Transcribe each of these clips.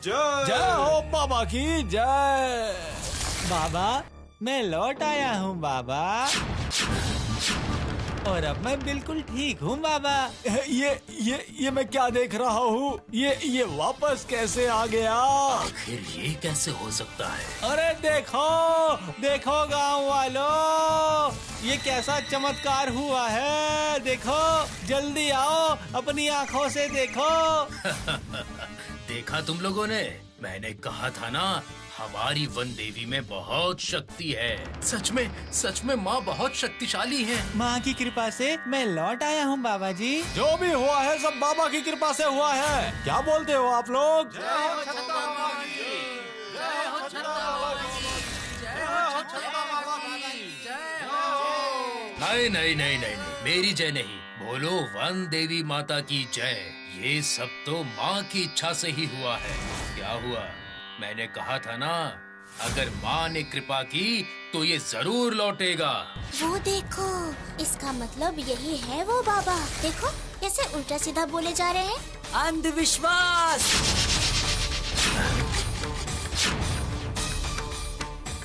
जय जय हो बाबा की जय। बाबा मैं लौट आया हूँ बाबा, और अब मैं बिल्कुल ठीक हूँ बाबा। ये मैं क्या देख रहा हूँ? ये वापस कैसे आ गया? आखिर ये कैसे हो सकता है? अरे देखो देखो गांव वालों, ये कैसा चमत्कार हुआ है। देखो जल्दी आओ, अपनी आँखों से देखो। देखा तुम लोगों ने? मैंने कहा था ना, हमारी वन देवी में बहुत शक्ति है। सच में माँ बहुत शक्तिशाली है। माँ की कृपा से मैं लौट आया हूँ बाबा जी। जो भी हुआ है सब बाबा की कृपा से हुआ है। क्या बोलते हो आप लोग? नहीं, मेरी जय नहीं, बोलो वन देवी माता की जय। ये सब तो माँ की इच्छा से ही हुआ है। क्या हुआ? मैंने कहा था ना, अगर माँ ने कृपा की तो ये जरूर लौटेगा। वो देखो, इसका मतलब यही है वो बाबा। देखो कैसे उल्टा सीधा बोले जा रहे हैं। अंधविश्वास।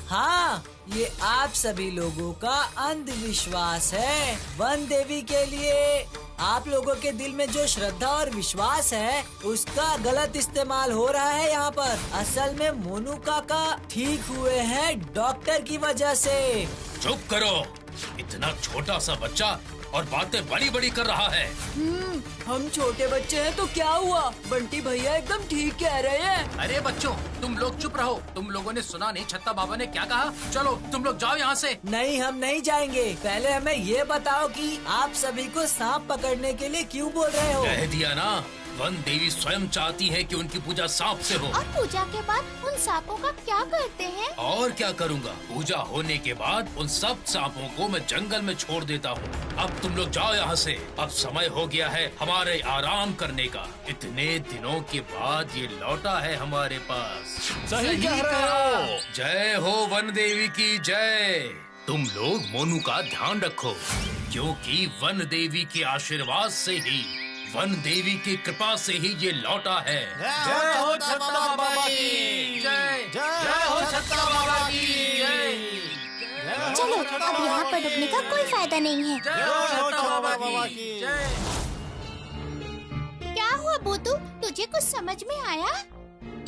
हाँ, ये आप सभी लोगों का अंधविश्वास है। वन देवी के लिए आप लोगों के दिल में जो श्रद्धा और विश्वास है, उसका गलत इस्तेमाल हो रहा है यहाँ पर। असल में मोनू काका ठीक हुए हैं डॉक्टर की वजह से। चुप करो, इतना छोटा सा बच्चा और बातें बड़ी बड़ी कर रहा है। हम छोटे बच्चे हैं तो क्या हुआ? बंटी भैया एकदम ठीक कह रहे हैं। अरे बच्चों, तुम लोग चुप रहो। तुम लोगों ने सुना नहीं छत्ता बाबा ने क्या कहा? चलो तुम लोग जाओ यहाँ से। नहीं, हम नहीं जाएंगे। पहले हमें ये बताओ कि आप सभी को सांप पकड़ने के लिए क्यों बोल रहे हो? कह दिया ना, वन देवी स्वयं चाहती है कि उनकी पूजा सांप से हो। और पूजा के बाद उन सांपों का क्या करते हैं? और क्या करूँगा? पूजा होने के बाद उन सब सांपों को मैं जंगल में छोड़ देता हूँ। अब तुम लोग जाओ यहाँ से। अब समय हो गया है हमारे आराम करने का। इतने दिनों के बाद ये लौटा है हमारे पास। सही कह रहे हो। जय हो वन देवी की जय। तुम लोग मोनू का ध्यान रखो, क्योंकि वन देवी के आशीर्वाद से ही, वन देवी की कृपा से ही ये लौटा है। जय हो छत्ता बाबा की जय। जय हो छत्ता बाबा की जय। चलो अब यहाँ पर रुकने का कोई फायदा नहीं है। जय हो छत्ता बाबा की जय। क्या हुआ बूतू, तुझे कुछ समझ में आया?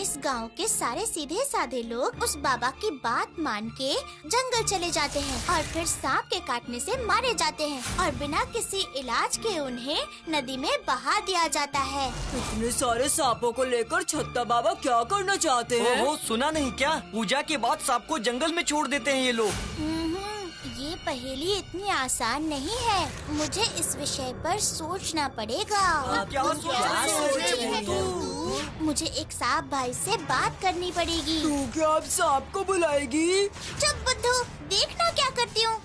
इस गांव के सारे सीधे साधे लोग उस बाबा की बात मान के जंगल चले जाते हैं और फिर सांप के काटने से मारे जाते हैं और बिना किसी इलाज के उन्हें नदी में बहा दिया जाता है। इतने सारे सांपों को लेकर छत्ता बाबा क्या करना चाहते हैं? ओहो, सुना नहीं क्या? पूजा के बाद सांप को जंगल में छोड़ देते हैं ये लोग। ये पहेली इतनी आसान नहीं है। मुझे इस विषय पर सोचना पड़ेगा। क्या सोच मुझे एक सांप भाई से बात करनी पड़ेगी। तू क्या अब सांप को बुलाएगी? चुप बुद्धू, देखना क्या करती हूँ।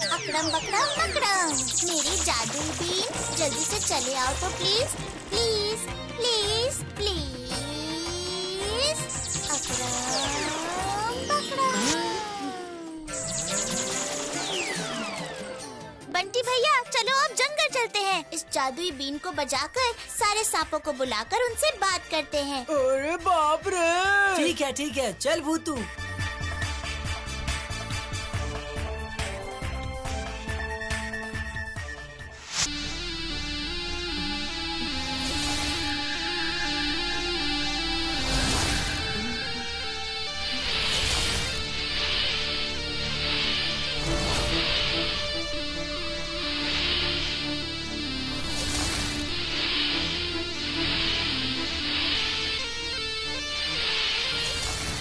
अकड़म बकड़म मकड़म, मेरी जादुई बीन जल्दी से चले आओ तो प्लीज प्लीज प्लीज प्लीज। अकड़म बकड़म। बंटी भैया चलो अब जंगल चलते हैं। इस जादुई बीन को बजाकर सारे सांपों को बुलाकर उनसे बात करते हैं। अरे बाप रे! ठीक है, चल भूतू।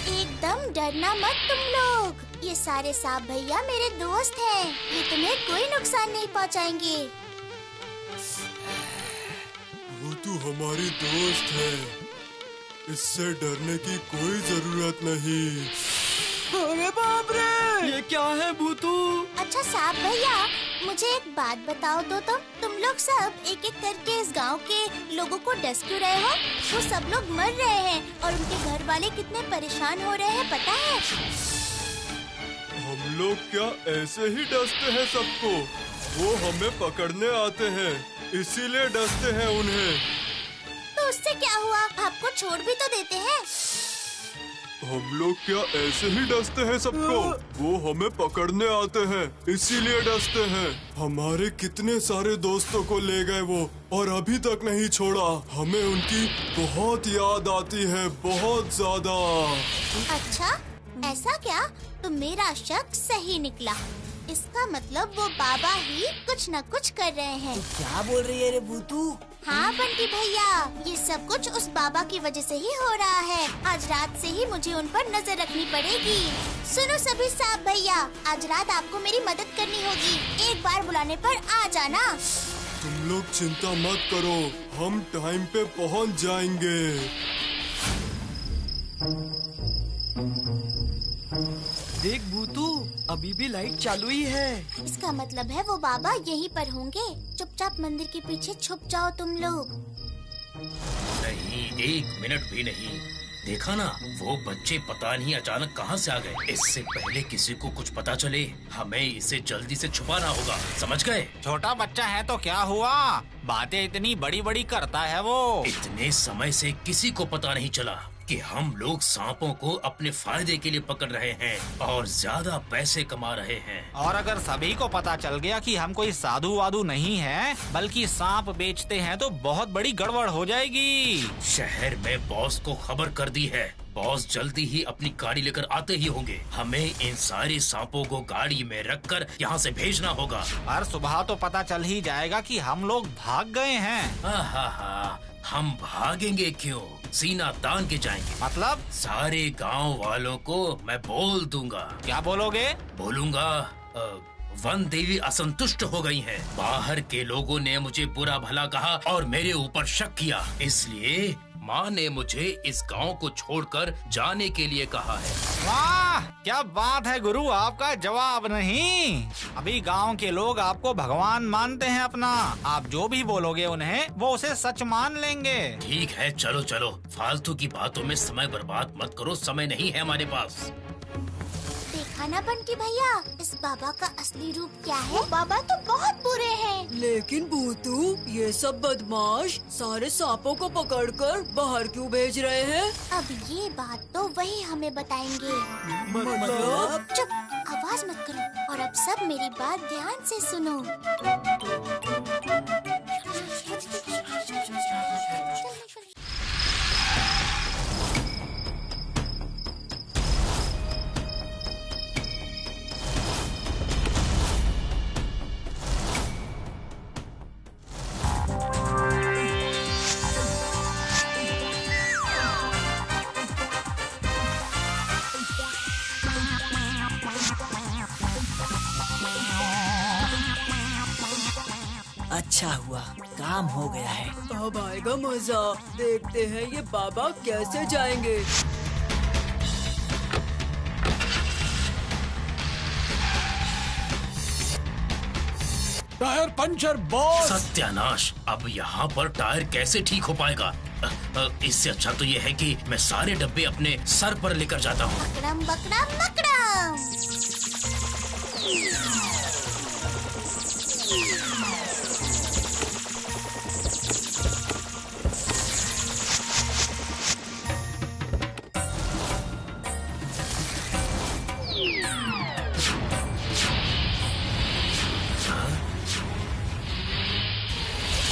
एकदम डरना मत तुम लोग। ये सारे सांप भैया मेरे दोस्त हैं। ये तुम्हें कोई नुकसान नहीं पहुंचाएंगे। वो तो हमारी दोस्त है, इससे डरने की कोई जरूरत नहीं। अरे बाप रे! ये क्या है भूतू? अच्छा सांप भैया, मुझे एक बात बताओ तो तुम लोग सब एक एक करके इस गांव के लोगों को डस क्यों रहे हो? वो सब लोग मर रहे हैं और उनके घर वाले कितने परेशान हो रहे हैं पता है? हम लोग क्या ऐसे ही डसते हैं सबको? वो हमें पकड़ने आते हैं, इसीलिए डसते हैं उन्हें। तो उससे क्या हुआ? आपको छोड़ भी तो देते हैं। हम लोग क्या ऐसे ही डसते हैं सबको? वो हमें पकड़ने आते हैं, इसीलिए डसते हैं। हमारे कितने सारे दोस्तों को ले गए वो, और अभी तक नहीं छोड़ा। हमें उनकी बहुत याद आती है, बहुत ज्यादा। अच्छा, ऐसा क्या? तो मेरा शक सही निकला। इसका मतलब वो बाबा ही कुछ न कुछ कर रहे हैं। क्या बोल रही है रे भूतू? हाँ बंटी भैया, ये सब कुछ उस बाबा की वजह से ही हो रहा है। आज रात से ही मुझे उन पर नजर रखनी पड़ेगी। सुनो सभी साहब भैया, आज रात आपको मेरी मदद करनी होगी। एक बार बुलाने पर आ जाना। तुम लोग चिंता मत करो, हम टाइम पे पहुंच जाएंगे। देख भूतू, अभी भी लाइट चालू ही है। इसका मतलब है वो बाबा यहीं पर होंगे। चुपचाप मंदिर के पीछे छुप जाओ तुम लोग। नहीं, 1 मिनट भी नहीं। देखा ना, वो बच्चे पता नहीं अचानक कहाँ से आ गए। इससे पहले किसी को कुछ पता चले, हमें इसे जल्दी से छुपाना होगा, समझ गए? छोटा बच्चा है तो क्या हुआ? बातें इतनी बड़ी बड़ी करता है वो। इतने समय से किसी को पता नहीं चला कि हम लोग सांपों को अपने फायदे के लिए पकड़ रहे हैं और ज्यादा पैसे कमा रहे हैं। और अगर सभी को पता चल गया कि हम कोई साधु वाधु नहीं है, बल्कि सांप बेचते हैं, तो बहुत बड़ी गड़बड़ हो जाएगी। शहर में बॉस को खबर कर दी है। बॉस जल्दी ही अपनी गाड़ी लेकर आते ही होंगे। हमें इन सारे सांपों को गाड़ी में रखकर यहाँ से भेजना होगा। हर सुबह तो पता चल ही जाएगा कि हम लोग भाग गए हैं। हाँ, हम भागेंगे क्यों? सीना तान के जाएंगे। मतलब? सारे गांव वालों को मैं बोल दूंगा। क्या बोलोगे? बोलूंगा वन देवी असंतुष्ट हो गई हैं। बाहर के लोगों ने मुझे बुरा भला कहा और मेरे ऊपर शक किया, इसलिए माँ ने मुझे इस गांव को छोड़कर जाने के लिए कहा है। वाह, क्या बात है गुरु, आपका जवाब नहीं। अभी गांव के लोग आपको भगवान मानते हैं अपना। आप जो भी बोलोगे उन्हें, वो उसे सच मान लेंगे। ठीक है, चलो चलो, फालतू की बातों में समय बर्बाद मत करो, समय नहीं है हमारे पास। देखा ना बंटी भैया, इस बाबा का असली रूप क्या है? बाबा तो बहुत बुरे हैं। लेकिन भूतू, ये सब बदमाश सारे सांपों को पकड़कर बाहर क्यों भेज रहे हैं? अब ये बात तो वही हमें बताएंगे। मतलब? चुप, आवाज मत करो और अब सब मेरी बात ध्यान से सुनो। अच्छा हुआ, काम हो गया है। अब आएगा मजा। देखते हैं ये बाबा कैसे जाएंगे। Tyre puncture boss. सत्यानाश, अब यहाँ पर टायर कैसे ठीक हो पाएगा? इससे अच्छा तो ये है कि मैं सारे डब्बे अपने सर पर लेकर जाता हूँ। बकड़म बकड़म बकड़म।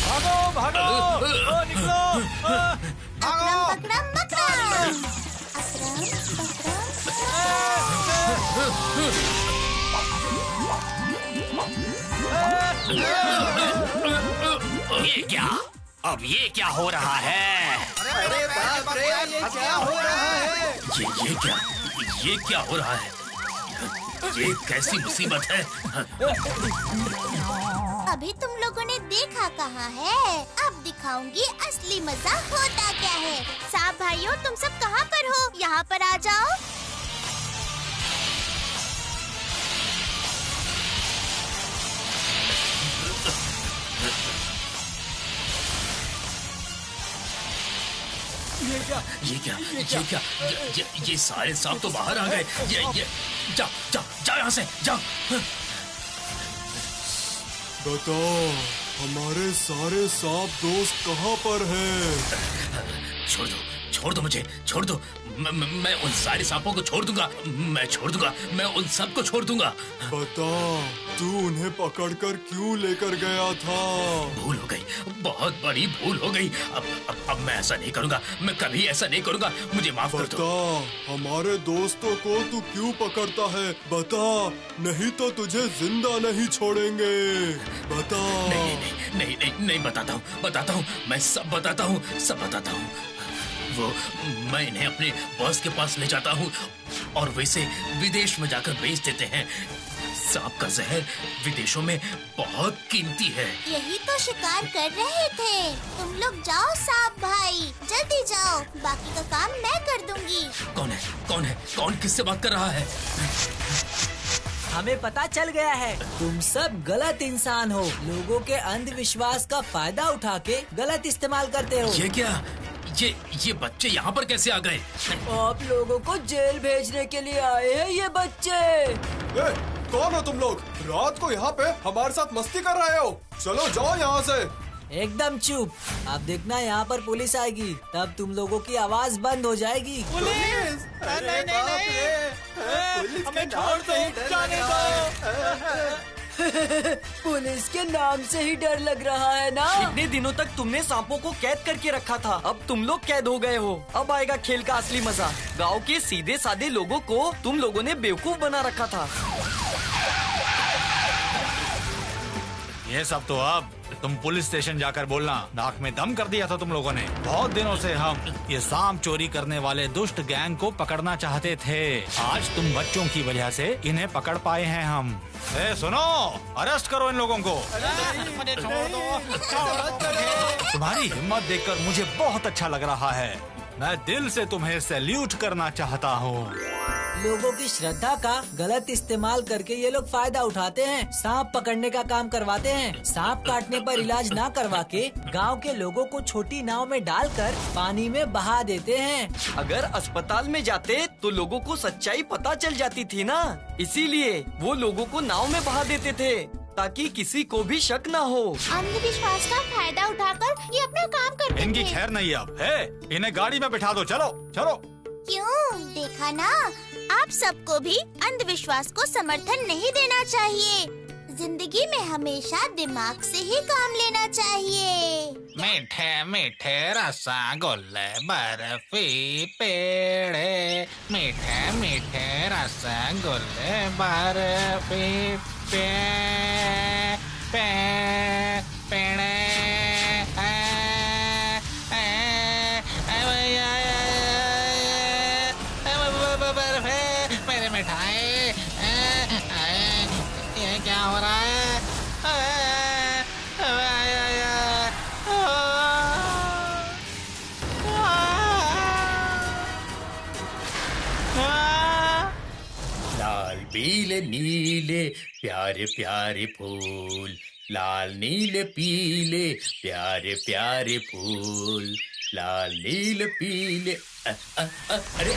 भागो भागो, ओ, निकलो, भागो। बकड़म बकड़म। ये क्या? अब ये क्या हो रहा है? अरे बाप रे, ये क्या हो रहा है? ये क्या हो रहा है? ये कैसी मुसीबत है? अभी तुम लोगों ने देखा कहाँ है? अब दिखाऊंगी असली मजा होता क्या है। साहब भाइयों, तुम सब कहाँ पर हो? यहाँ पर आ जाओ। ये सारे सांप तो बाहर आ गए। ये जा यहाँ से, जा। बताओ हमारे सारे सांप दोस्त कहाँ पर हैं? छोड़ दो मुझे, छोड़ दो। मैं उन सारे सांपों को छोड़ दूंगा, मैं उन सबको छोड़ दूंगा। बता, तू उन्हें पकड़कर क्यों लेकर गया था? भूल हो गई, बहुत बड़ी भूल हो गई। अब मैं ऐसा नहीं करूंगा, मैं कभी ऐसा नहीं करूंगा, मुझे माफ कर दो। बता, हमारे दोस्तों को तू क्यों पकड़ता है? बता, नहीं तो तुझे जिंदा नहीं छोड़ेंगे। बता। नहीं बताता हूँ, मैं सब बताता हूँ। वो मैं इन्हें अपने बॉस के पास ले जाता हूँ और वैसे विदेश में जाकर बेच देते हैं। सांप का जहर विदेशों में बहुत कीमती है। यही तो शिकार कर रहे थे। तुम लोग जाओ सांप भाई, जल्दी जाओ, बाकी का काम मैं कर दूंगी। कौन किससे बात कर रहा है? हमें पता चल गया है, तुम सब गलत इंसान हो। लोगों के अंधविश्वास का फायदा उठा के गलत इस्तेमाल करते हो। ये क्या? ये बच्चे यहाँ पर कैसे आ गए? आप लोगों को जेल भेजने के लिए आए हैं ये बच्चे। कौन हो तुम लोग? रात को यहाँ पे हमारे साथ मस्ती कर रहे हो? चलो जाओ यहाँ से। एकदम चुप। अब देखना यहाँ पर पुलिस आएगी, तब तुम लोगों की आवाज बंद हो जाएगी। पुलिस! नहीं, हमें छोड़ दो, जाने दो। पुलिस के नाम से ही डर लग रहा है ना? इतने दिनों तक तुमने सांपों को कैद करके रखा था, अब तुम लोग कैद हो गए हो। अब आएगा खेल का असली मजा। गांव के सीधे साधे लोगों को तुम लोगों ने बेवकूफ बना रखा था। ये सब तो अब तुम पुलिस स्टेशन जाकर बोलना। नाक में दम कर दिया था तुम लोगों ने। बहुत दिनों से हम ये सांप चोरी करने वाले दुष्ट गैंग को पकड़ना चाहते थे। आज तुम बच्चों की वजह से इन्हें पकड़ पाए हैं हम। सुनो, अरेस्ट करो इन लोगों को। मुझे छोड़ दो। तुम्हारी हिम्मत देखकर मुझे बहुत अच्छा लग रहा है। मैं दिल से तुम्हें सैल्यूट करना चाहता हूँ। लोगों की श्रद्धा का गलत इस्तेमाल करके ये लोग फायदा उठाते हैं। सांप पकड़ने का काम करवाते हैं, सांप काटने पर इलाज ना करवा के गांव के लोगों को छोटी नाव में डालकर पानी में बहा देते हैं। अगर अस्पताल में जाते तो लोगों को सच्चाई पता चल जाती थी ना, इसीलिए वो लोगों को नाव में बहा देते थे ताकि किसी को भी शक ना हो। अंधविश्वास का फायदा उठाकर ये अपना काम करते थे। इनकी खैर नहीं अब है। इन्हें गाड़ी में बिठा दो, चलो चलो। क्यों? देखा ना, आप सबको भी अंधविश्वास को समर्थन नहीं देना चाहिए। जिंदगी में हमेशा दिमाग से ही काम लेना चाहिए। मीठे मीठे रसगुल्ले बर्फी पेड़े, मीठे मीठे रसगुल्ले बर्फी पेड़े। मेरे मिठाई, ये क्या हो रहा है? लाल पीले नीले प्यारे प्यारे फूल, लाल नीले पीले प्यारे प्यारे फूल, लाल नीले पीले। अरे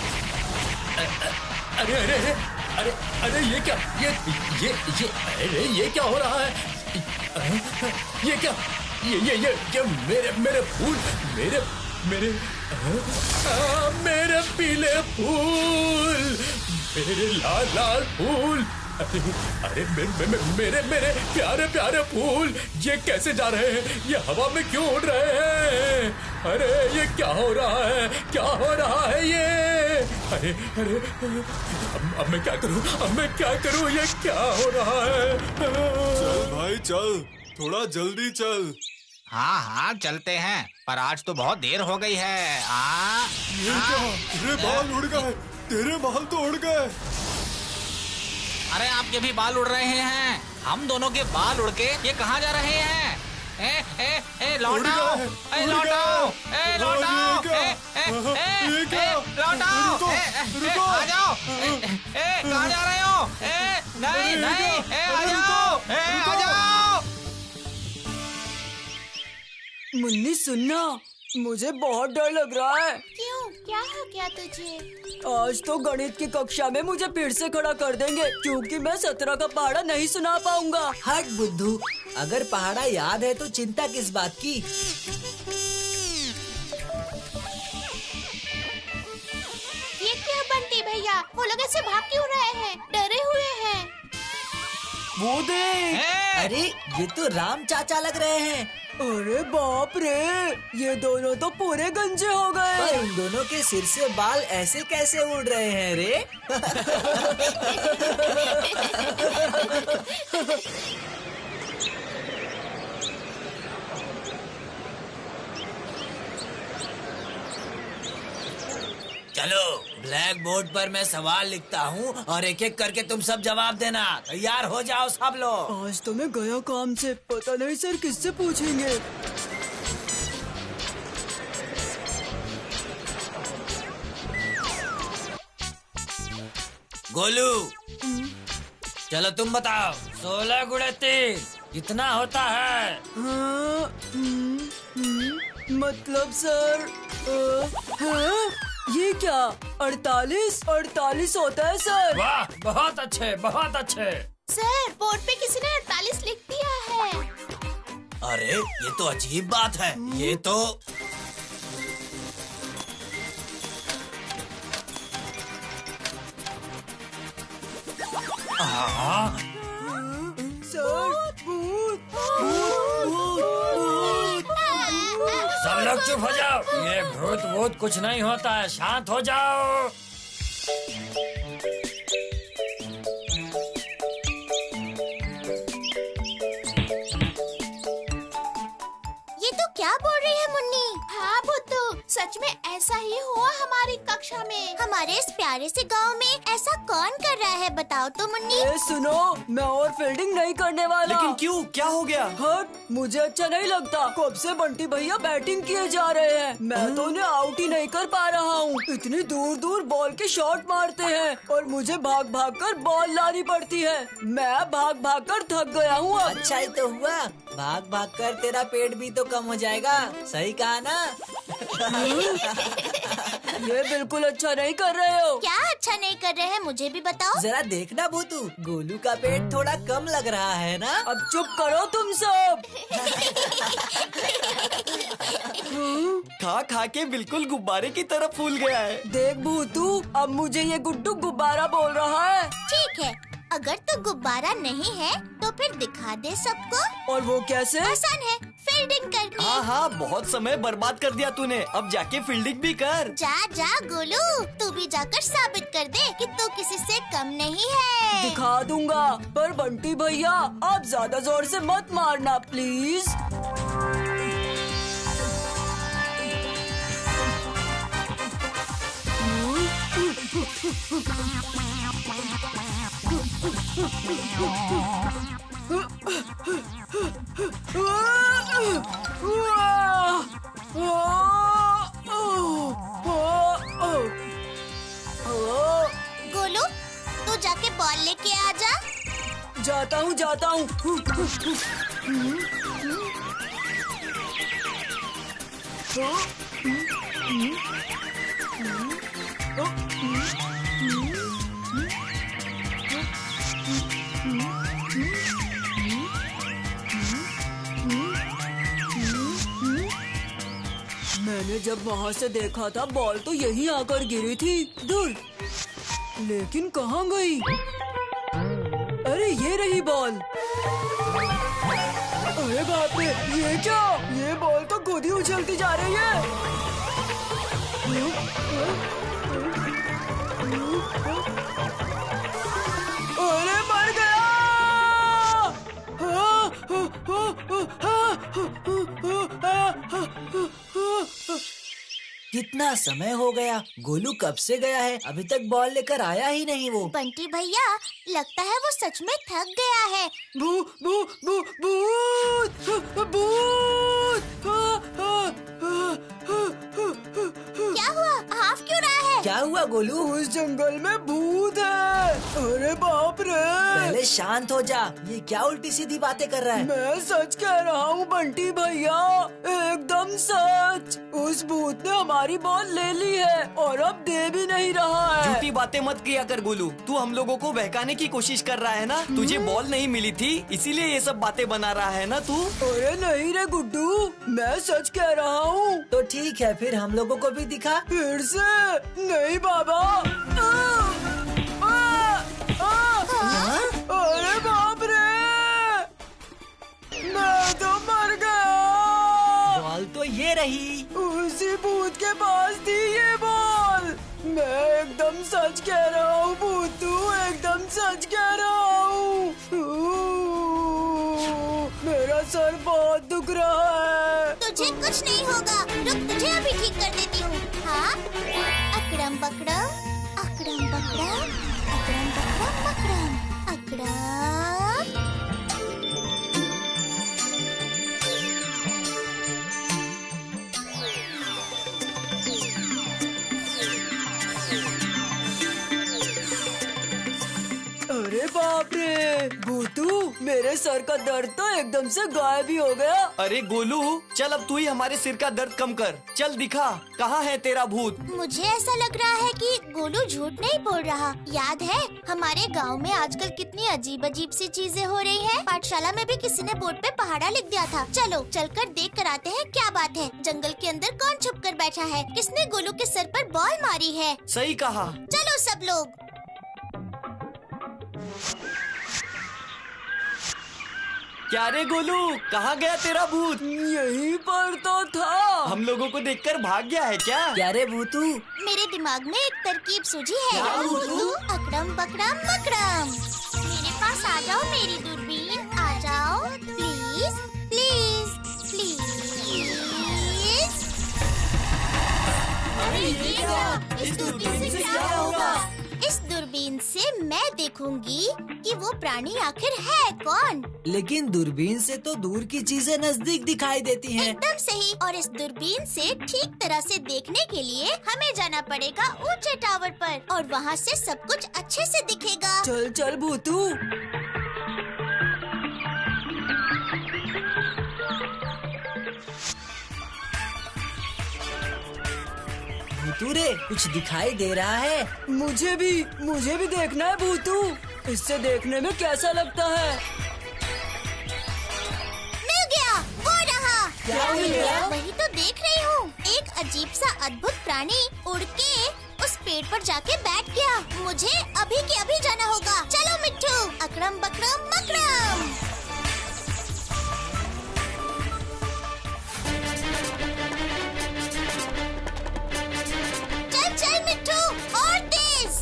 अरे अरे अरे अरे अरे ये क्या? ये अरे ये क्या हो रहा है? ये क्या? ये मेरे फूल, मेरे पीले फूल, मेरे लाल फूल। अरे मेरे प्यारे प्यारे फूल, ये कैसे जा रहे हैं? ये हवा में क्यों उड़ रहे हैं? अरे ये क्या हो रहा है? क्या हो रहा है ये? अरे अब मैं क्या करूं? ये क्या हो रहा है? चल भाई चल, थोड़ा जल्दी चल। हाँ चलते हैं, पर आज तो बहुत देर हो गई है। ये क्या? तेरे बाल उड़ गए, तेरे बाल तो उड़ गए। अरे आपके भी बाल उड़ रहे हैं। हम दोनों के बाल उड़ के ये कहाँ जा रहे हैं? लौटाओ, लौटाओ, लौटाओ, लौटाओ, आ जाओ। कहाँ जा रहे हो? नहीं, आ जाओ, आ जाओ। मुन्नी सुनना, मुझे बहुत डर लग रहा है। क्यों, क्या हो गया तुझे? आज तो गणित की कक्षा में मुझे फिर से खड़ा कर देंगे क्योंकि मैं 17 का पहाड़ा नहीं सुना पाऊंगा। हट बुद्धू, अगर पहाड़ा याद है तो चिंता किस बात की। ये क्या बंटी भैया, वो लोग ऐसे भाग क्यों रहे हैं? डरे हुए हैं। वो देख। अरे ये तो राम चाचा लग रहे हैं। अरे बाप रे, ये दोनों तो पूरे गंजे हो पर गए। उन दोनों के सिर से बाल ऐसे कैसे उड़ रहे हैं रे? चलो ब्लैक बोर्ड पर मैं सवाल लिखता हूँ और एक एक करके तुम सब जवाब देना। तैयार हो जाओ सब लोग। आज तो मैं गया काम से, पता नहीं सर किससे पूछेंगे। गोलू, चलो तुम बताओ 16 गुणे 3 कितना होता है? हाँ, मतलब सर हाँ? ये क्या 48 होता है सर? वाह, बहुत अच्छे, बहुत अच्छे। सर, बोर्ड पे किसी ने 48 लिख दिया है। अरे ये तो अजीब बात है। ये तो सर भूत भूत सब लोग चुप हो जाओ। ये भूत भूत कुछ नहीं होता है, शांत हो जाओ। ये तो क्या बोल रही है मुन्नी? हाँ बुद्धू, सच में ऐसा ही हुआ हमारी कक्षा में। हमारे इस प्यारे से गांव में ऐसा कौन कर रहा है बताओ तो मुन्नी। ए सुनो, मैं और फील्डिंग नहीं करने वाला। लेकिन क्यों, क्या हो गया? हट, मुझे अच्छा नहीं लगता। कब से बंटी भैया बैटिंग किए जा रहे हैं, मैं तो उन्हें आउट ही नहीं कर पा रहा हूँ। इतनी दूर दूर बॉल के शॉट मारते हैं और मुझे भाग भाग कर बॉल लानी पड़ती है। मैं भाग भाग कर थक गया हूँ अब। अच्छा ही तो हुआ, भाग भाग कर तेरा पेट भी तो कम हो जाएगा। सही कहा ना? ये बिल्कुल अच्छा नहीं कर रहे हो। क्या अच्छा नहीं कर रहे हैं, मुझे भी बताओ। जरा देखना भूतू, गोलू का पेट थोड़ा कम लग रहा है ना? अब चुप करो तुम सब। खा खा के बिल्कुल गुब्बारे की तरह फूल गया है। देख भूतू, अब मुझे ये गुड्डू गुब्बारा बोल रहा है। ठीक है, अगर तो गुब्बारा नहीं है तो फिर दिखा दे सबको। और वो कैसे? आसान है, फील्डिंग करनी। हाँ हाँ, बहुत समय बर्बाद कर दिया तूने, अब जाके फील्डिंग भी कर। जा जा गोलू, तू भी जाकर साबित कर दे कि तू किसी से कम नहीं है। दिखा दूंगा, पर बंटी भैया आप ज्यादा जोर से मत मारना प्लीज। गोलू, तू जाके बॉल लेके आ जा। जाता हूँ। मैंने जब वहाँ से देखा था बॉल तो यहीं आकर गिरी थी दूर, लेकिन कहाँ गई? अरे ये रही बॉल। अरे बाप रे, ये क्या? ये बॉल तो खुद ही उछलती जा रही है। अरे मर गया। कितना समय हो गया, गोलू कब से गया है, अभी तक बॉल लेकर आया ही नहीं वो। बंटी भैया, लगता है वो सच में थक गया है। भू भू भू भूत भूत। क्या हुआ, हाफ क्यों रहा है? क्या हुआ गोलू? उस जंगल में भूत भूत है। अरे बाप रे। पहले शांत हो जा, ये क्या उल्टी सीधी बातें कर रहा है? मैं सच कह रहा हूँ बंटी भैया, एकदम सच। उस भूत ने हमारी बॉल ले ली है और अब दे भी नहीं रहा है। झूठी बातें मत किया कर गोलू, तू हम लोगों को बहकाने की कोशिश कर रहा है ना। तुझे बॉल नहीं मिली थी इसीलिए ये सब बातें बना रहा है ना तू। अरे नहीं रे गुड्डू, मैं सच कह रहा हूँ। तो ठीक है, फिर हम लोगों को भी दिखा। फिर से नहीं बाबा। अरे बाप रे, मैं तो मर गया। बॉल तो ये रही। उसी भूत के पास थी ये बॉल। मैं एकदम सच कह रहा हूँ भूतू, एकदम सच कह रहा हूँ। मेरा सर बहुत दुख रहा है। तुझे कुछ नहीं होगा, रुक तुझे अभी ठीक कर देती हूँ। हाँ, अकड़म बकड़म, अकड़म बकड़म, अकड़म बकड़म बकड़म, अकड़म। अरे बाप रे भूतू, मेरे सर का दर्द तो एकदम से गायब ही हो गया। अरे गोलू, चल अब तू ही हमारे सिर का दर्द कम कर। चल दिखा, कहाँ है तेरा भूत? मुझे ऐसा लग रहा है कि गोलू झूठ नहीं बोल रहा। याद है हमारे गांव में आजकल कितनी अजीब अजीब सी चीजें हो रही हैं। पाठशाला में भी किसी ने बोर्ड पे पहाड़ा लिख दिया था। चलो चलकर देख कर आते हैं क्या बात है। जंगल के अंदर कौन छुप कर बैठा है? किसने गोलू के सर पर बॉल मारी है? सही कहा। चलो सब लोग। क्या रे गोलू, कहाँ गया तेरा भूत? यहीं पर तो था। हम लोगों को देखकर भाग गया है क्या? क्या रे भूतू? मेरे दिमाग में एक तरकीब सूझी है। क्या भूतू? अकड़म बकड़म मकड़म, मेरे पास आ जाओ मेरी दूरबीन, आ जाओ प्लीज प्लीज प्लीज। अरे ये क्या? इस दूरबीन से क्या होगा? इस दूरबीन से मैं देखूंगी कि वो प्राणी आखिर है कौन। लेकिन दूरबीन से तो दूर की चीजें नजदीक दिखाई देती हैं। एकदम सही। और इस दूरबीन से ठीक तरह से देखने के लिए हमें जाना पड़ेगा ऊंचे टावर पर, और वहाँ से सब कुछ अच्छे से दिखेगा। चल चल भूतू। भूतू रे, कुछ दिखाई दे रहा है? मुझे भी देखना है भूतू। इससे देखने में कैसा लगता है? मिल गया, वो रहा। क्या मिल गया? वही तो देख रही हूँ। एक अजीब सा अद्भुत प्राणी उड़ के उस पेड़ पर जाके बैठ गया। मुझे अभी के अभी जाना होगा। चलो मिट्ठू, अकड़म बकड़म मकड़म। चल चल मिट्ठू, और तेज।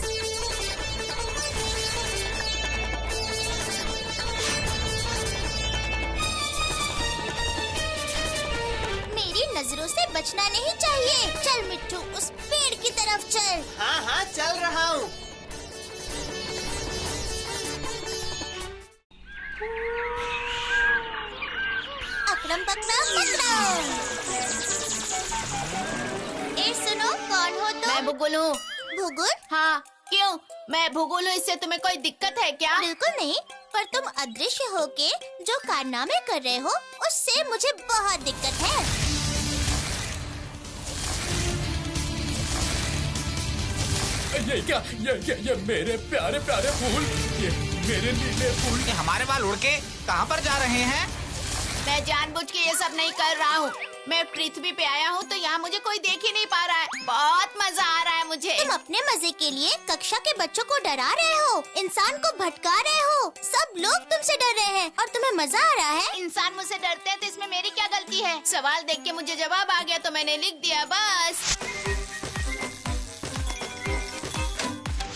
मेरी नजरों से बचना नहीं चाहिए। चल मिट्ठू, उस पेड़ की तरफ चल। हाँ हाँ चल रहा हूँ। अकड़म बकड़म मकड़म। ए सुनो, कौन हो तुम? मैं भूगोल हूँ। भूगोल? हाँ, क्यों? मैं भूगोल हूँ, इससे तुम्हें कोई दिक्कत है क्या? बिल्कुल नहीं, पर तुम अदृश्य होके जो कारनामे कर रहे हो उससे मुझे बहुत दिक्कत है। ये क्या? ये मेरे प्यारे प्यारे फूल, ये मेरे नीले फूल। ये हमारे बाल उड़ के कहाँ पर जा रहे हैं? मैं जानबूझ के ये सब नहीं कर रहा हूँ। मैं पृथ्वी पे आया हूँ तो यहाँ मुझे कोई देख ही नहीं पा रहा है। बहुत मजा आ रहा है मुझे। तुम अपने मजे के लिए कक्षा के बच्चों को डरा रहे हो, इंसान को भटका रहे हो। सब लोग तुमसे डर रहे हैं और तुम्हें मजा आ रहा है। इंसान मुझसे डरते हैं तो इसमें मेरी क्या गलती है? सवाल देख के मुझे जवाब आ गया तो मैंने लिख दिया, बस।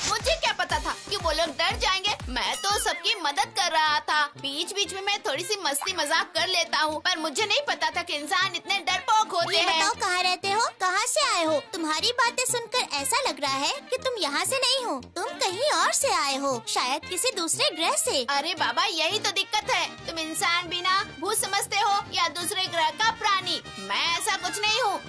मुझे क्या पता था कि वो लोग डर जाएंगे। मैं तो सबकी मदद कर रहा था। बीच बीच में मैं थोड़ी सी मस्ती मजाक कर लेता हूँ, पर मुझे नहीं पता था कि इंसान इतने डरपोक होते ये हैं। बताओ, कहाँ रहते हो, कहाँ से आए हो? तुम्हारी बातें सुनकर ऐसा लग रहा है कि तुम यहाँ से नहीं हो, तुम कहीं और से आए हो, शायद किसी दूसरे ग्रह से। अरे बाबा, यही तो दिक्कत है। तुम इंसान बिना भूत समझते हो या दूसरे ग्रह का प्राणी। मैं ऐसा कुछ नहीं हूँ।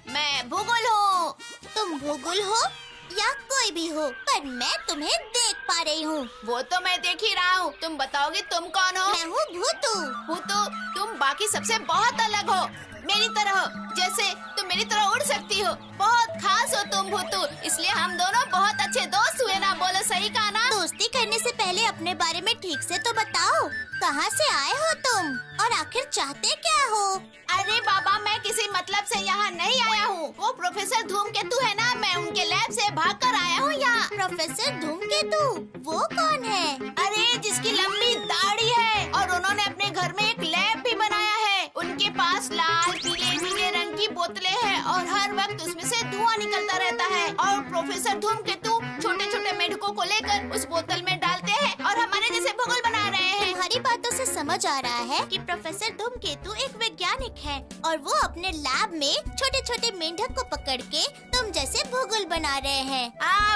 मैं भूगोल हूँ। तुम भूगोल हो? या कोई भी हो, पर मैं तुम्हें देख पा रही हूँ। वो तो मैं देख ही रहा हूँ। तुम बताओगे तुम कौन हो? मैं हूँ भूतू। भूतू, तुम बाकी सबसे बहुत अलग हो, मेरी तरह। जैसे तुम मेरी तरह उड़ सकती हो। बहुत खास हो तुम भूतू, इसलिए हम दोनों बहुत अच्छे दोस्त हुए ना। बोलो सही कहा ना? दोस्ती करने से पहले अपने बारे में ठीक से तो बताओ, कहाँ से आए हो तुम और आखिर चाहते क्या हो? अरे बाबा, मैं किसी मतलब से यहाँ नहीं आया हूँ। वो प्रोफेसर धूमकेतु है ना, मैं उनके लैब से भागकर आया हूँ यहाँ। प्रोफेसर धूमकेतु, वो कौन है? अरे जिसकी लंबी दाढ़ी है और उन्होंने अपने घर में एक लैब भी बनाया है। उनके पास लाल पीले नीले रंग की बोतलें हैं और हर वक्त उसमें से धुआं निकलता रहता है। और प्रोफेसर धूमकेतु छोटे छोटे मेढकों को लेकर उस बोतल में डालते हैं और हमारे जैसे भूगोल बना रहे हैं। तुम्हारी बातों से समझ आ रहा है कि प्रोफेसर धूमकेतु एक वैज्ञानिक है और वो अपने लैब में छोटे छोटे मेंढक को पकड़ के तुम जैसे भूगोल बना रहे हैं।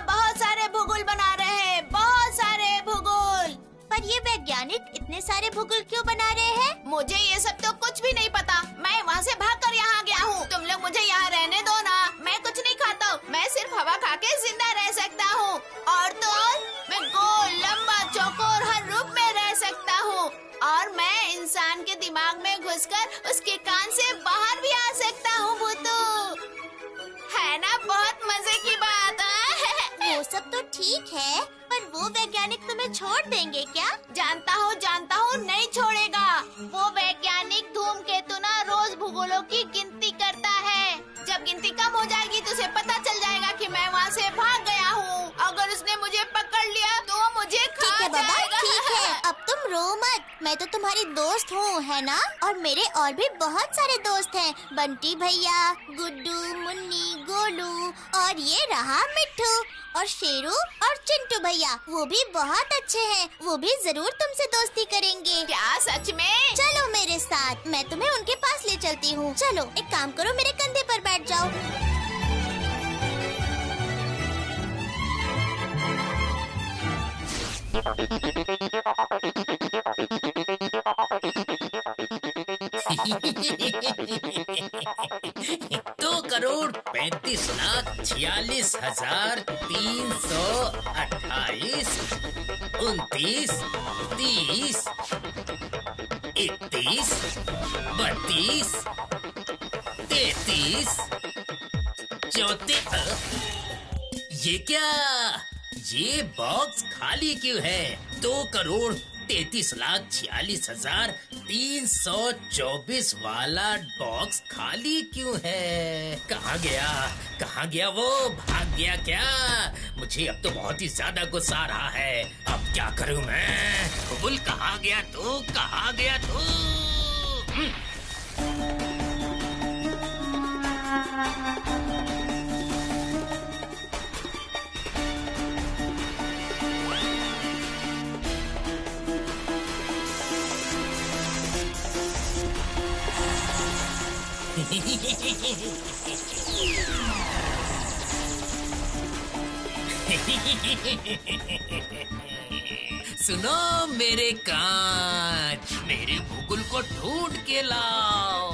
बहुत सारे भूगोल बना रहे हैं, बहुत सारे भूगोल। पर ये वैज्ञानिक इतने सारे भूगोल क्यों बना रहे हैं? मुझे ये सब तो कुछ भी नहीं पता। मैं वहाँ से भागकर यहाँ गया हूँ। तुम लोग मुझे यहाँ रहने दो ना। मैं कुछ नहीं खाता हूँ, मैं सिर्फ हवा खा के जिंदा रह सकता हूँ। और तो मैं गोल लंबा चौकोर हर रूप में रह सकता हूँ। और मैं इंसान के दिमाग में घुसकर उसके कान से बाहर भी आ सकता हूँ। भूतू, है ना बहुत मजे की बात है? वो सब तो ठीक है, पर वो वैज्ञानिक तुम्हें छोड़ देंगे क्या? जानता हूँ नहीं छोड़ेगा। वो वैज्ञानिक धूमकेतु ना रोज भूगोलों की गिनती करता है। जब गिनती कम हो जाएगी तो उसे पता चल जाएगा कि मैं वहाँ से भाग गया हूँ। अगर उसने मुझे पकड़ लिया तो वो मुझे खा ठीक है बाबा, जाएगा। ठीक है, अब तुम रो मत। मैं तो तुम्हारी दोस्त हूँ, है ना? और मेरे और भी बहुत सारे दोस्त हैं। बंटी भैया, गुड्डू, मुन्नी, गोलू और ये रहा मिट्ठू और शेरू और चिंटू भैया, वो भी बहुत अच्छे हैं। वो भी जरूर तुमसे दोस्ती करेंगे। क्या सच में? चलो मेरे साथ, मैं तुम्हें उनके पास ले चलती हूँ। चलो एक काम करो, मेरे कंधे पर बैठ जाओ। दो करोड़ 35,46,328 29 30 31 32 33 34। ये क्या? ये बॉक्स खाली क्यों है? 2,33,46,324 वाला बॉक्स खाली क्यों है? कहाँ गया वो? भाग गया क्या? मुझे अब तो बहुत ही ज्यादा गुस्सा आ रहा है। अब क्या करूं मैं? भूल कहाँ गया तू? सुनो मेरे कान, मेरे भूगोल को ढूंढ के लाओ।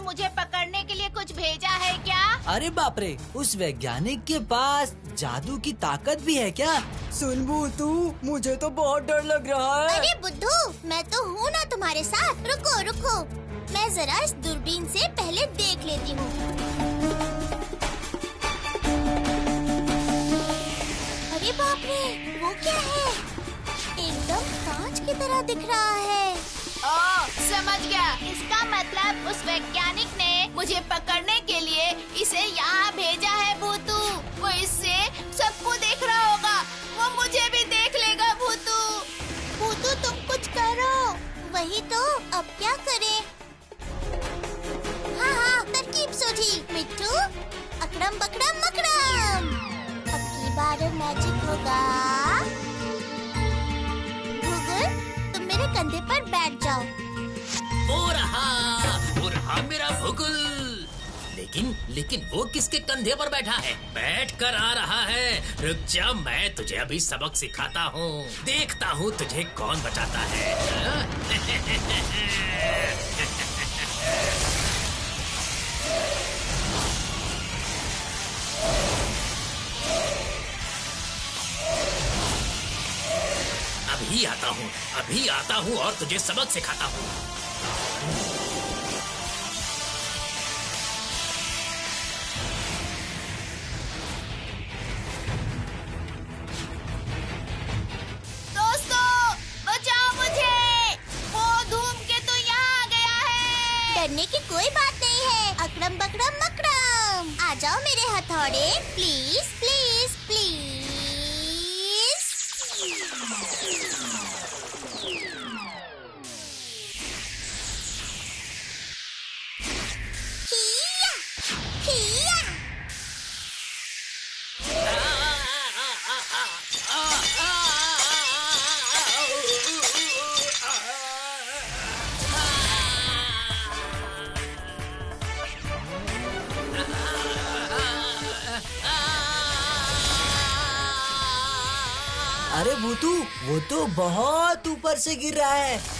मुझे पकड़ने के लिए कुछ भेजा है क्या? अरे बाप रे, उस वैज्ञानिक के पास जादू की ताकत भी है क्या? सुन भूतू, मुझे तो बहुत डर लग रहा है। अरे बुद्धू, मैं तो हूँ ना तुम्हारे साथ। रुको, मैं जरा इस दूरबीन से पहले देख लेती हूँ। अरे बाप रे, वो क्या है? एकदम कांच की तरह दिख रहा है। ओह, समझ गया। इसका मतलब उस वैज्ञानिक ने मुझे पकड़ने के लिए इसे यहाँ भेजा है। भूतू, वो इससे सबको देख रहा होगा। वो मुझे भी देख लेगा। भूतू तुम कुछ करो। वही तो, अब क्या करें? हाँ, तरकीब सूझी। अकड़म बकड़म मकड़म। अब की बार मैजिक होगा। भुगुल, तुम मेरे कंधे पर बैठ जाओ। वो रहा मेरा भुगुल। लेकिन वो किसके कंधे पर बैठा है? बैठ कर आ रहा है। रुक जा, मैं तुझे अभी सबक सिखाता हूँ। देखता हूँ तुझे कौन बचाता है। अभी आता हूँ और तुझे सबक सिखाता हूँ। डरने की कोई बात नहीं है। अकड़म बकड़म मकड़म, आ जाओ मेरे हथौड़े, प्लीज प्लीज प्लीज। हिया, हिया। अरे भूतू, वो तो बहुत ऊपर से गिर रहा है। इतनी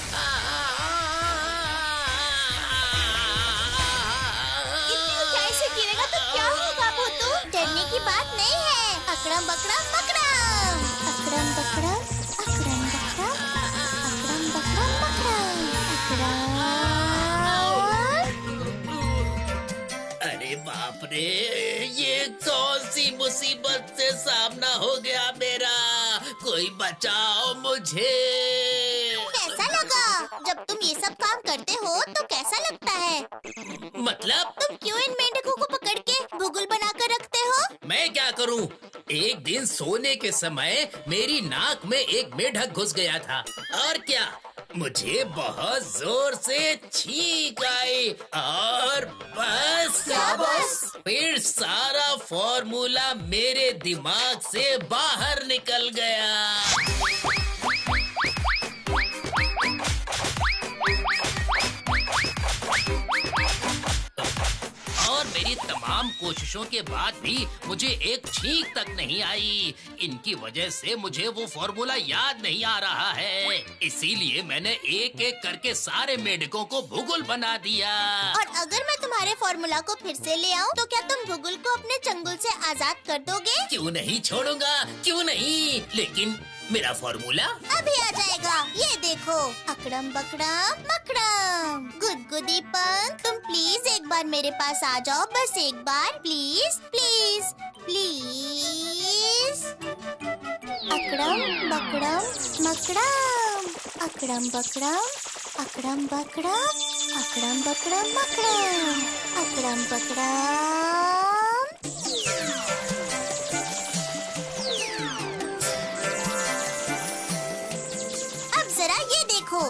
ऊंचाई से गिरेगा तो क्या होगा भूतू? डरने की बात नहीं है। अकड़म बकड़म मकड़म, अकड़म बकड़म, अकड़म बकड़म, अकड़म बकड़म मकड़म, अकड़म। अरे बाप रे, ये कौन सी मुसीबत से सामना हो गया मेरा। कोई बचाओ मुझे। कैसा लगा? जब तुम ये सब काम करते हो तो कैसा लगता है? मतलब? तुम क्यों इन मेंढकों को पकड़ के भुगुल बनाकर रखते हो? मैं क्या करूं? एक दिन सोने के समय मेरी नाक में एक मेढक घुस गया था और क्या, मुझे बहुत जोर से छींक आई और बस फिर सारा फॉर्मूला मेरे दिमाग से बाहर निकल गया। और मेरी तमाम कोशिशों के बाद भी मुझे एक छींक तक नहीं आई। इनकी वजह से मुझे वो फॉर्मूला याद नहीं आ रहा है। इसीलिए मैंने एक एक करके सारे मेढकों को भुगुल बना दिया। और अगर मैं तुम्हारे फॉर्मूला को फिर से ले आऊं तो क्या तुम भुगुल को अपने चंगुल से आजाद कर दोगे? क्यों नहीं छोड़ूंगा, क्यों नहीं। लेकिन मेरा फॉर्मूला अभी आ जाएगा, ये देखो। अकड़म बकड़म मकड़म, गुदगुदी पंख, तुम प्लीज एक बार मेरे पास आ जाओ, बस एक बार, प्लीज प्लीज प्लीज। अकड़म बकड़म मकड़म, अकड़म बकड़म, अकड़म बकड़म, अकड़म बकड़म मकड़म, अकड़म बकड़म। जरा ये देखो।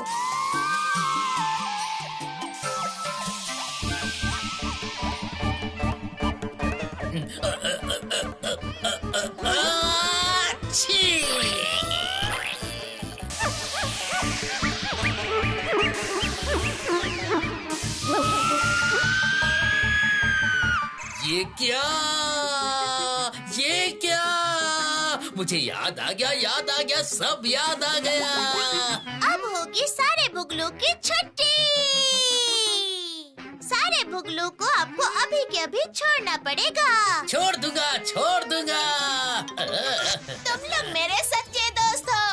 ये क्या, ये क्या? मुझे याद आ गया, सब याद आ गया। अब होगी सारे भुगलों की छुट्टी। सारे भुगलों को आपको अभी के अभी छोड़ना पड़ेगा। छोड़ दूंगा। तुम लोग मेरे सच्चे दोस्त हो।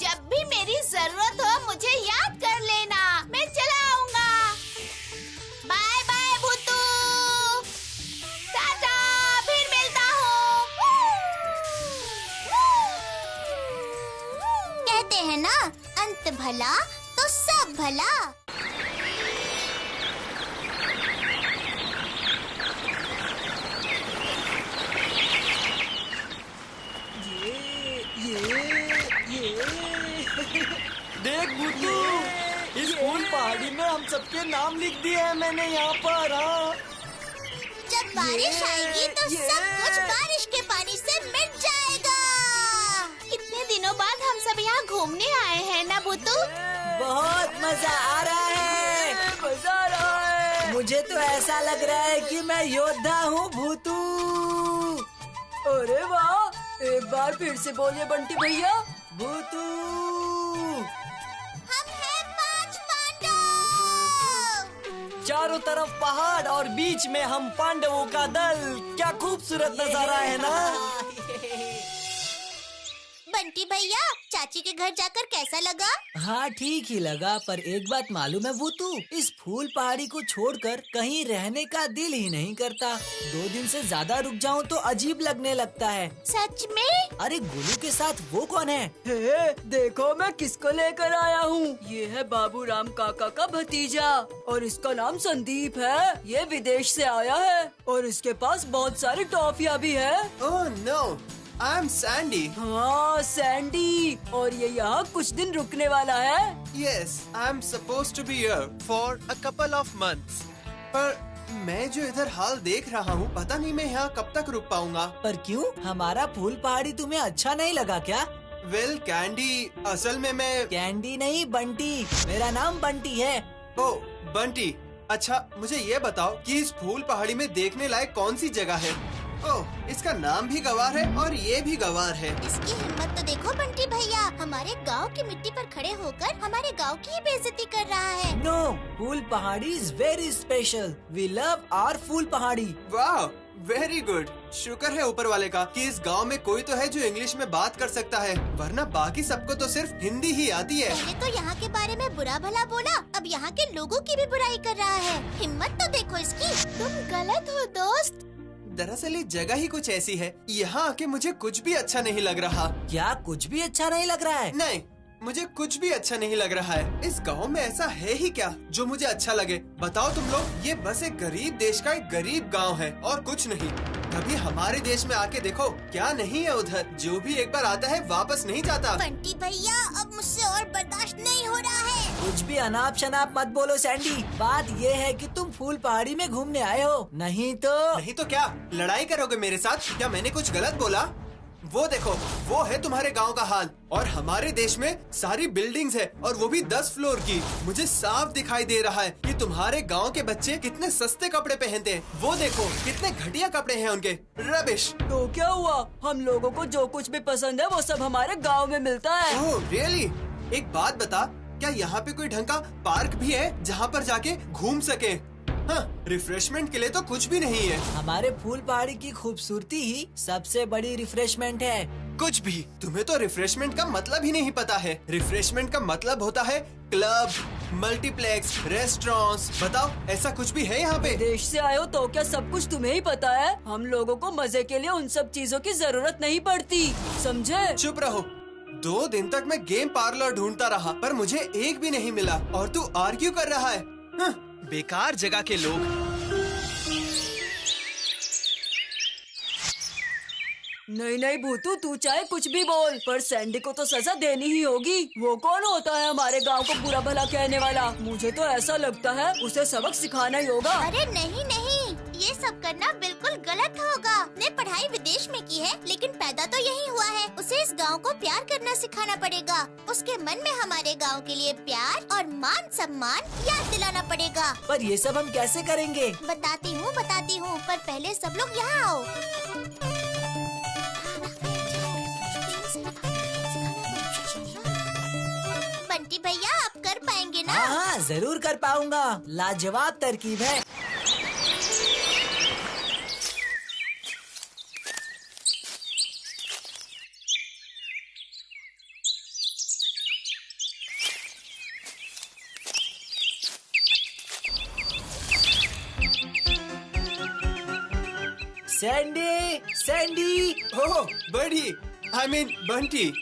जब भी मेरी जरूरत हो मुझे याद कर लेना, मैं चला आऊंगा। बाय बाय भूतू, टाटा, फिर मिलता हूँ। कहते हैं ना, अंत भला तो सब भला। देख भूतू, इस फूल पहाड़ी में हम सबके नाम लिख दिए हैं मैंने यहाँ पर। हाँ, जब बारिश आएगी तो सब कुछ बारिश के पानी से मिट जाएगा। कितने दिनों बाद हम सब यहाँ घूमने आए हैं ना भूतू? बहुत मजा आ रहा है। मजा आ रहा है। मुझे तो ऐसा लग रहा है कि मैं योद्धा हूँ भूतू। अरे वाह, एक बार फिर से बोलिए बंटी भैया। भूतू। हम हैं 5 पांडव। चारों तरफ पहाड़ और बीच में हम पांडवों का दल। क्या खूबसूरत नजारा है ना। बंटी भैया, चाची के घर जाकर कैसा लगा? हाँ ठीक ही लगा, पर एक बात मालूम है भूतू, इस फूल पहाड़ी को छोड़कर कहीं रहने का दिल ही नहीं करता। 2 दिन से ज्यादा रुक जाऊं तो अजीब लगने लगता है। सच में? अरे गोलू के साथ वो कौन है? हे, देखो मैं किसको लेकर आया हूँ। ये है बाबू राम काका का भतीजा और इसका नाम संदीप है। ये विदेश से आया है और इसके पास बहुत सारी टॉफियाँ भी है। Oh no, I am Sandy. हाँ सैंडी, और ये यहाँ कुछ दिन रुकने वाला है। Yes, I am supposed to be here for a couple of months. पर मैं जो इधर हाल देख रहा हूँ, पता नहीं मैं यहाँ कब तक रुक पाऊंगा। पर क्यों? हमारा फूल पहाड़ी तुम्हें अच्छा नहीं लगा क्या? वेल कैंडी, असल में मैं कैंडी नहीं बंटी, मेरा नाम बंटी है। ओ बंटी। अच्छा मुझे ये बताओ कि इस फूल पहाड़ी में देखने लायक कौन सी जगह है? ओह, इसका नाम भी गवार है और ये भी गवार है। इसकी हिम्मत तो देखो बंटी भैया, हमारे गांव की मिट्टी पर खड़े होकर हमारे गांव की ही बेइज्जती कर रहा है। No, Phool Pahadi is very special. We love our Phool Pahadi. वाह, वेरी गुड। शुक्र है ऊपर वाले का कि इस गांव में कोई तो है जो इंग्लिश में बात कर सकता है, वरना बाकी सबको तो सिर्फ हिंदी ही आती है। पहले तो यहाँ के बारे में बुरा भला बोला, अब यहाँ के लोगों की भी बुराई कर रहा है। हिम्मत तो देखो इसकी। तुम गलत हो दोस्त। दरअसल ये जगह ही कुछ ऐसी है, यहाँ आके मुझे कुछ भी अच्छा नहीं लग रहा। क्या कुछ भी अच्छा नहीं लग रहा है? नहीं, मुझे कुछ भी अच्छा नहीं लग रहा है। इस गांव में ऐसा है ही क्या जो मुझे अच्छा लगे? बताओ तुम लोग। ये बस एक गरीब देश का एक गरीब गांव है और कुछ नहीं। कभी हमारे देश में आके देखो, क्या नहीं है उधर। जो भी एक बार आता है वापस नहीं जाता। बंटी भैया, अब मुझसे और बर्दाश्त नहीं हो रहा है। कुछ भी अनाप शनाप मत बोलो सैंडी। बात ये है कि तुम फूल पहाड़ी में घूमने आए हो, नहीं तो क्या लड़ाई करोगे मेरे साथ? क्या मैंने कुछ गलत बोला? वो देखो, वो है तुम्हारे गांव का हाल। और हमारे देश में सारी बिल्डिंग्स है और वो भी 10 फ्लोर की। मुझे साफ दिखाई दे रहा है कि तुम्हारे गांव के बच्चे कितने सस्ते कपड़े पहनते हैं। वो देखो कितने घटिया कपड़े हैं उनके। रबिश। तो क्या हुआ? हम लोगों को जो कुछ भी पसंद है वो सब हमारे गांव में मिलता है। Oh really? एक बात बता, क्या यहाँ पे कोई ढंग का पार्क भी है जहाँ पर जाके घूम सके? हाँ, रिफ्रेशमेंट के लिए तो कुछ भी नहीं है। हमारे फूल पहाड़ी की खूबसूरती ही सबसे बड़ी रिफ्रेशमेंट है। कुछ भी? तुम्हें तो रिफ्रेशमेंट का मतलब ही नहीं पता है। रिफ्रेशमेंट का मतलब होता है क्लब, मल्टीप्लेक्स, रेस्टोरेंट्स। बताओ, ऐसा कुछ भी है यहाँ पे? देश से आए हो तो क्या सब कुछ तुम्हें ही पता है? हम लोगों को मजे के लिए उन सब चीजों की जरूरत नहीं पड़ती, समझे? चुप रहो। 2 दिन तक मैं गेम पार्लर ढूंढता रहा पर मुझे एक भी नहीं मिला और तू आर्ग्यू कर रहा है। हाँ, बेकार जगह के लोग। नहीं नहीं भूतू, तू चाहे कुछ भी बोल, पर सैंडी को तो सजा देनी ही होगी। वो कौन होता है हमारे गांव को बुरा भला कहने वाला? मुझे तो ऐसा लगता है उसे सबक सिखाना ही होगा। अरे नहीं नहीं, ये सब करना बिल्कुल गलत होगा। ने पढ़ाई विदेश में की है लेकिन पैदा तो यही हुआ है। उसे इस गांव को प्यार करना सिखाना पड़ेगा। उसके मन में हमारे गांव के लिए प्यार और मान सम्मान याद दिलाना पड़ेगा। पर ये सब हम कैसे करेंगे? बताती हूँ पर पहले सब लोग यहाँ आओ। बंटी भैया, आप कर पाएंगे ना? हाँ, जरूर कर पाऊंगा। लाजवाब तरकीब है। Sandy, Sandy. ओह बड़ी, आई मीन बंटी,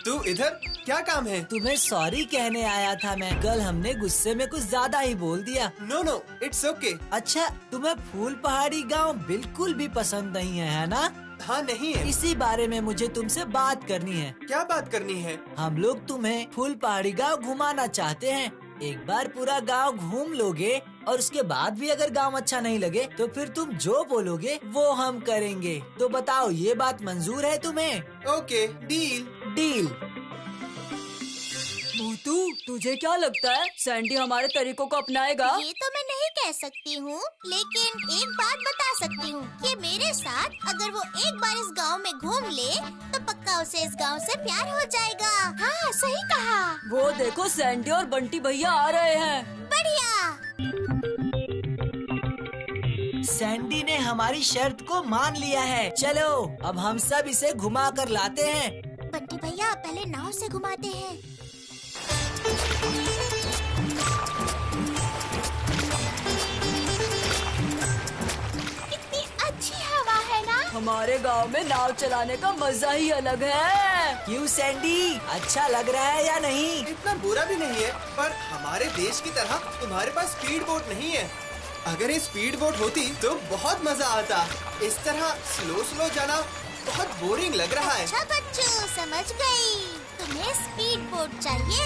तू इधर क्या काम है? तुम्हें सॉरी कहने आया था मैं। कल हमने गुस्से में कुछ ज्यादा ही बोल दिया। No no, it's okay. अच्छा, तुम्हें फूल पहाड़ी गांव बिल्कुल भी पसंद नहीं है ना? हाँ नहीं है। इसी बारे में मुझे तुमसे बात करनी है। क्या बात करनी है? हम लोग तुम्हें फूल पहाड़ी गांव घुमाना चाहते हैं। एक बार पूरा गांव घूम लोगे और उसके बाद भी अगर गांव अच्छा नहीं लगे तो फिर तुम जो बोलोगे वो हम करेंगे। तो बताओ, ये बात मंजूर है तुम्हें? Okay, deal. डील। भूतू, तुझे क्या लगता है सैंडी हमारे तरीकों को अपनाएगा? ये तो मैं नहीं कह सकती हूँ, लेकिन एक बात बता सकती हूँ कि मेरे साथ अगर वो एक बार इस गांव में घूम ले तो पक्का उसे इस गांव से प्यार हो जाएगा। हाँ, सही कहा। वो देखो, सैंडी और बंटी भैया आ रहे हैं। बढ़िया। सैंडी ने हमारी शर्त को मान लिया है। चलो अब हम सब इसे घुमा कर लाते हैं। बंटी भैया, पहले नाव से घुमाते हैं। कितनी अच्छी हवा है ना? हमारे गांव में नाव चलाने का मजा ही अलग है। क्यों सैंडी, अच्छा लग रहा है या नहीं? इतना बुरा भी नहीं है, पर हमारे देश की तरह तुम्हारे पास स्पीड बोट नहीं है। अगर ये स्पीड बोट होती तो बहुत मजा आता। इस तरह स्लो स्लो जाना बहुत बोरिंग लग रहा है। अच्छा बच्चों, समझ गई। तुम्हें स्पीड बोट चाहिए।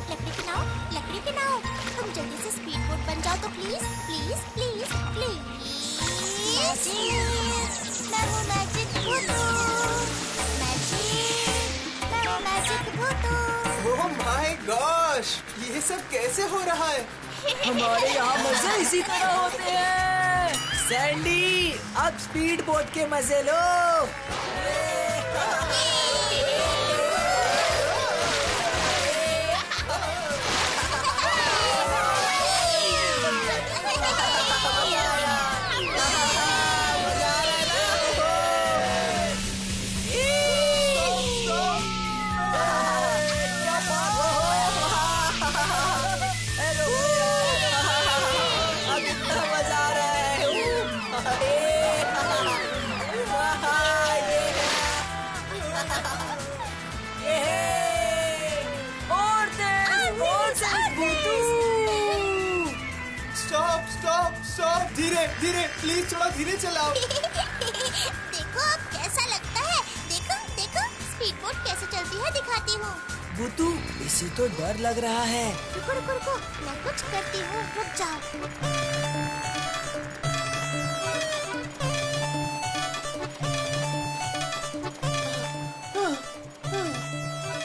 लकड़ी की नाव, लकड़ी की नाव। तुम जल्दी से स्पीड बोट बन जाओ तो प्लीज, प्लीज, प्लीज, प्लीज। मैं हूँ मैजिक भूतू। मैं हूँ मैजिक भूतू। ओह माय गॉश, ये सब कैसे हो रहा है? हमारे यहाँ मजे इसी तरह होते हैं। सैंडी, अब स्पीड बोट के मजे लो। स्टॉप, धीरे धीरे, प्लीज थोड़ा धीरे चलाओ। देखो अब कैसा लगता है। देखो देखो, स्पीड बोट कैसे चलती है, दिखाती हूँ। भूतू, इसे तो डर लग रहा है। रुको रुको रुको, मैं कुछ करती हूँ, रुक जाओ।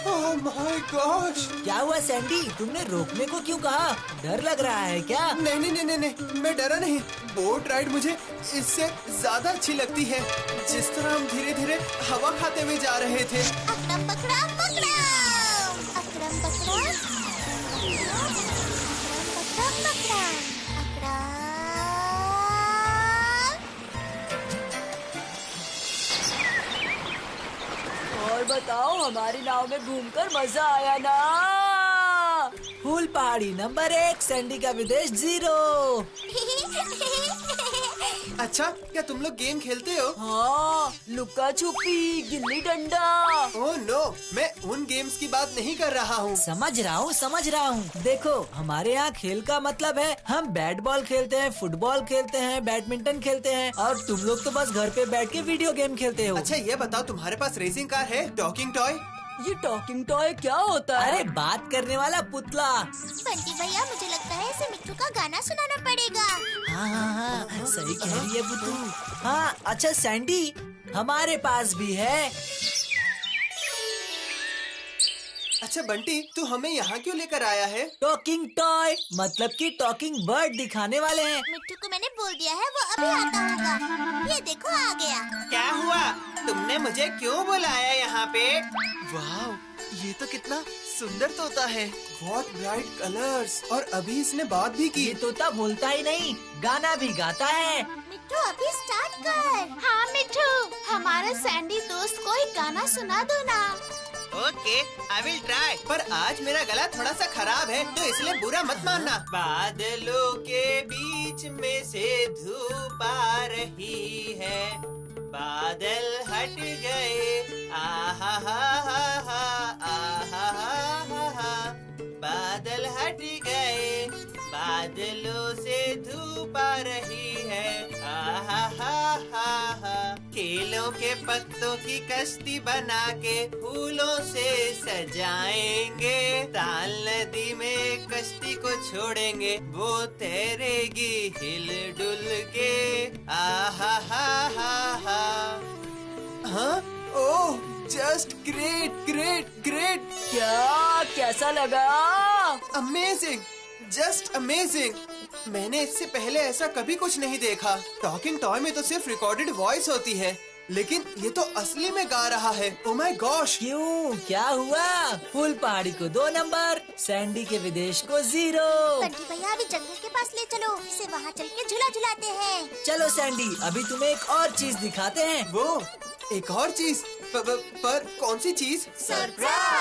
Oh my gosh. क्या हुआ सैंडी, तुमने रोकने को क्यों कहा? डर लग रहा है क्या? नहीं नहीं नहीं नहीं नहीं, मैं डरा नहीं। बोट राइड मुझे इससे ज्यादा अच्छी लगती है, जिस तरह हम धीरे धीरे हवा खाते हुए जा रहे थे। अकड़म पकड़म पकड़म, अकड़म पकड़म, अकड़म पकड़म, अकड़म। और बताओ, हमारी नाव में घूमकर मजा आया ना? फूल पहाड़ी नंबर 1, सैंडी का विदेश 0। अच्छा, क्या तुम लोग गेम खेलते हो? हाँ, लुक्का छुपी, गिल्ली डंडा। ओह नो, मैं उन गेम्स की बात नहीं कर रहा हूँ। समझ रहा हूँ। देखो, हमारे यहाँ खेल का मतलब है हम बैट बॉल खेलते हैं, फुटबॉल खेलते हैं, बैडमिंटन खेलते हैं, और तुम लोग तो बस घर पे बैठ के वीडियो गेम खेलते हो। अच्छा ये बताओ, तुम्हारे पास रेसिंग कार है, टॉकिंग टॉय? ये टॉकिंग टॉय क्या होता है? अरे बात करने वाला पुतला। बंटी भैया, मुझे लगता है इसे मिट्टू का गाना सुनाना पड़ेगा। हाँ, सही कह रही है बुद्धू। हाँ, अच्छा सैंडी, हमारे पास भी है। अच्छा बंटी, तू हमें यहाँ क्यों लेकर आया है? टॉकिंग टॉय मतलब कि टॉकिंग बर्ड दिखाने वाले हैं। मिट्टू को मैंने बोल दिया है, वो अभी आता होगा। ये देखो, आ गया। क्या हुआ? तुमने मुझे क्यों बुलाया यहाँ पे? वाह, ये तो कितना सुंदर तोता है। बहुत ब्राइट कलर्स, और अभी इसने बात भी की। ये तोता बोलता ही नहीं, गाना भी गाता है। मिट्टू, अभी स्टार्ट कर। हाँ मिठू, हमारे सैंडी दोस्त को एक गाना सुना दो ना। Okay, I will try. पर आज मेरा गला थोड़ा सा खराब है, तो इसलिए बुरा मत मानना। बादलों के बीच में से धूप आ रही है, बादल हट गए, आहा हा हा हा, आहा हा हा, बादल हट गए, बादलों से धूप आ रही है, आहा केलों के पत्तों की कश्ती बना के फूलों से सजाएंगे, ताल नदी में कश्ती को छोड़ेंगे, वो तैरेगी हिल डुल के। आहा हा हा हा। हाँ? ओह, जस्ट ग्रेट ग्रेट ग्रेट। क्या कैसा लगा? Amazing, just amazing. मैंने इससे पहले ऐसा कभी कुछ नहीं देखा। टॉकिंग टॉय में तो सिर्फ रिकॉर्डेड वॉइस होती है, लेकिन ये तो असली में गा रहा है। Oh my gosh. क्यों, क्या हुआ? फुल पहाड़ी को 2 नंबर, सैंडी के विदेश को 0। बंटी भैया अभी जंगल के पास ले चलो, इसे वहाँ चल के झूला झुलाते हैं। चलो सैंडी, अभी तुम्हें एक और चीज दिखाते हैं। वो एक और चीज? पर कौन सी चीज? सरप्राइज।